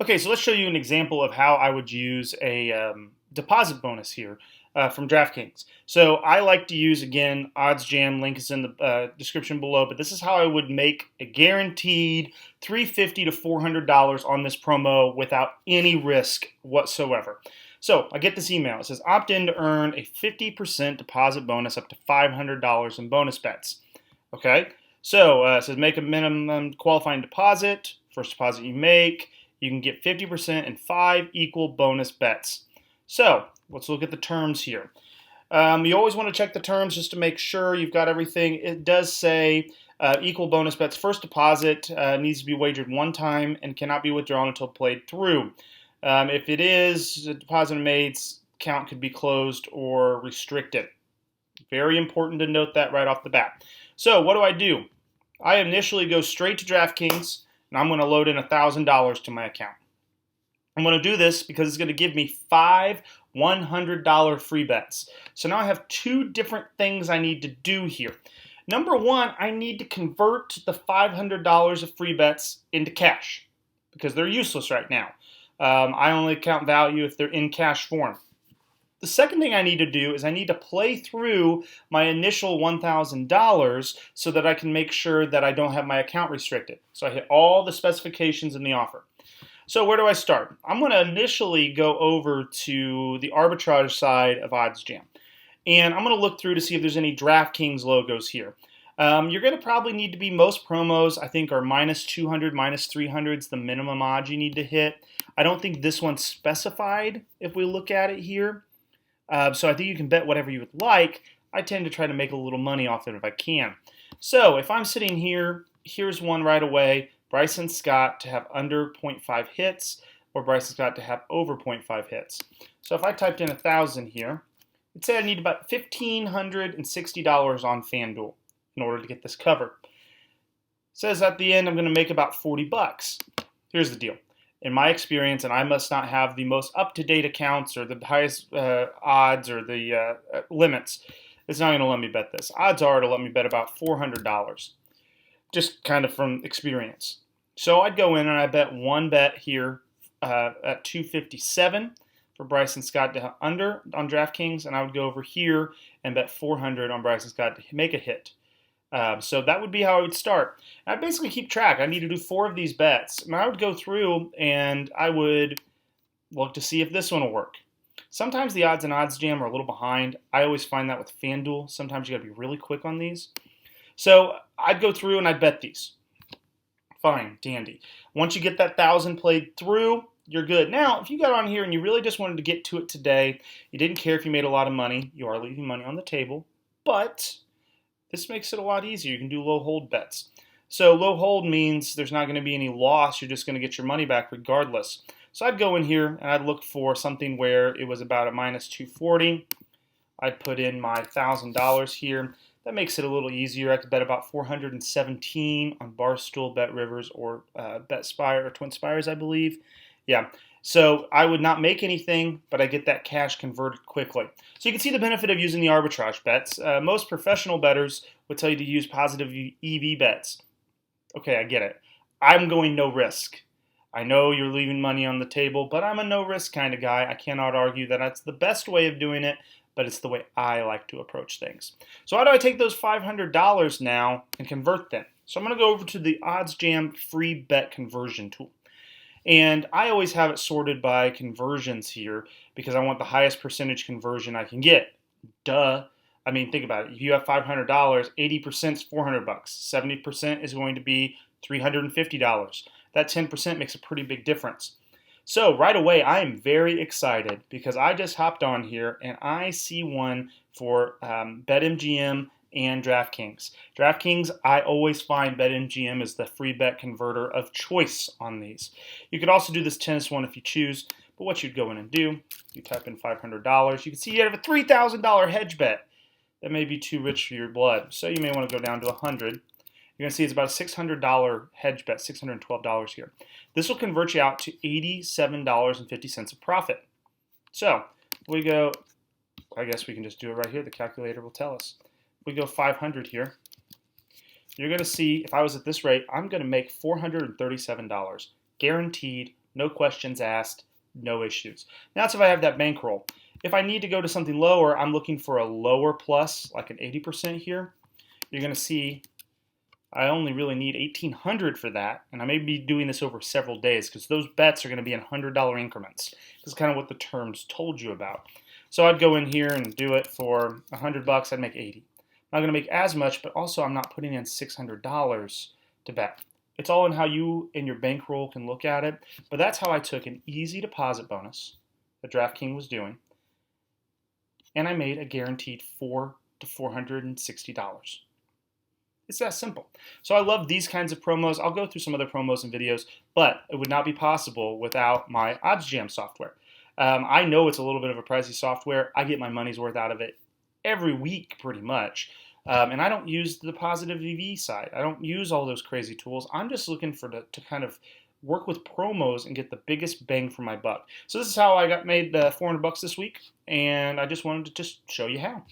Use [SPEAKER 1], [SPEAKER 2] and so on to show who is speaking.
[SPEAKER 1] Okay, so let's show you an example of how I would use a deposit bonus here from Draftkings. So I like to use, again, Odds Jam. Link is in the description below. But this is how I would make a guaranteed $350 to $400 on this promo without any risk whatsoever. So I get this email. It says, opt in to earn a 50% deposit bonus up to $500 in bonus bets. Okay, so it says make a minimum qualifying deposit. First deposit you make, you can get 50% in 5 equal bonus bets. So let's look at the terms here. You always want to check the terms just to make sure you've got everything. It does say equal bonus bets. First deposit needs to be wagered one time and cannot be withdrawn until played through. If it is, the deposit made count could be closed or restricted. Very important to note that right off the bat. So what do? I initially go straight to DraftKings, and I'm going to load in $1,000 to my account. I'm going to do this because it's going to give me 5 $100 free bets. So now I have 2 different things I need to do here. Number 1, I need to convert the $500 of free bets into cash because they're useless right now. I only count value if they're in cash form. The second thing I need to do is I need to play through my initial $1,000 so that I can make sure that I don't have my account restricted. So I hit all the specifications in the offer. So where do I start? I'm going to initially go over to the arbitrage side of Odds Jam. And I'm going to look through to see if there's any DraftKings logos here. You're going to probably need to be, most promos I think are minus 200, minus 300 is the minimum odds you need to hit. I don't think this one's specified if we look at it here. So I think you can bet whatever you would like. I tend to try to make a little money off it if I can. So if I'm sitting here, here's one right away. Bryson Scott to have under 0.5 hits or Bryson Scott to have over 0.5 hits. So if I typed in 1,000 here, it'd say I need about $1,560 on FanDuel in order to get this covered. It says at the end I'm going to make about 40 bucks. Here's the deal. In my experience, and I must not have the most up-to-date accounts or the highest odds or the limits, it's not going to let me bet this. Odds are to let me bet about $400, just kind of from experience. So I'd go in and I bet one bet here at 257 for Bryson Scott to under on DraftKings, and I would go over here and bet 400 on Bryson Scott to make a hit. So that would be how I would start. I basically keep track. I need to do 4 of these bets. And I would go through and I would look to see if this one will work. Sometimes the odds and Odds Jam are a little behind. I always find that with FanDuel. Sometimes you got to be really quick on these. So I'd go through and I'd bet these. Fine, dandy. Once you get that 1,000 played through, you're good. Now, if you got on here and you really just wanted to get to it today, you didn't care if you made a lot of money, you are leaving money on the table, but this makes it a lot easier. You can do low hold bets. So low hold means there's not going to be any loss. You're just going to get your money back regardless. So I'd go in here and I'd look for something where it was about a minus 240. I'd put in my $1,000 here. That makes it a little easier. I could bet about 417 on Barstool, Bet Rivers, or Bet Spire, or Twin Spires, I believe. Yeah. So I would not make anything, but I get that cash converted quickly. So you can see the benefit of using the arbitrage bets. Most professional bettors would tell you to use positive EV bets. Okay, I get it. I'm going no risk. I know you're leaving money on the table, but I'm a no risk kind of guy. I cannot argue that that's the best way of doing it, but it's the way I like to approach things. So how do I take those $500 now and convert them? So I'm going to go over to the Odds Jam free bet conversion tool. And I always have it sorted by conversions here because I want the highest percentage conversion I can get. Duh. I mean, think about it. If you have $500, 80% is $400. 70% is going to be $350. That 10% makes a pretty big difference. So right away, I am very excited because I just hopped on here and I see one for BetMGM and DraftKings. DraftKings, I always find BetMGM is the free bet converter of choice on these. You could also do this tennis one if you choose, but what you'd go in and do, you type in $500. You can see you have a $3,000 hedge bet. That may be too rich for your blood, so you may want to go down to $100. You're going to see it's about a $600 hedge bet, $612 here. This will convert you out to $87.50 of profit. So we go, I guess we can just do it right here. The calculator will tell us. We go 500 here. You're going to see, if I was at this rate, I'm going to make $437. Guaranteed, No questions asked, no issues. Now that's if I have that bankroll. If I need to go to something lower, I'm looking for a lower plus, like an 80% here. You're going to see I only really need 1,800 for that, and I may be doing this over several days because those bets are going to be in $100 increments. This is kind of what the terms told you about. So I'd go in here and do it for $100. I'd make 80. I'm not going to make as much, but also I'm not putting in $600 to bet. It's all in how you and your bankroll can look at it. But that's how I took an easy deposit bonus that DraftKings was doing, and I made a guaranteed $400 to $460. It's that simple. So I love these kinds of promos. I'll go through some other promos and videos, but it would not be possible without my OddsJam software. I know it's a little bit of a pricey software. I get my money's worth out of it every week pretty much. And I don't use the positive EV side. I don't use all those crazy tools. I'm just looking to kind of work with promos and get the biggest bang for my buck. So this is how I made the $400 this week, and I just wanted to just show you how.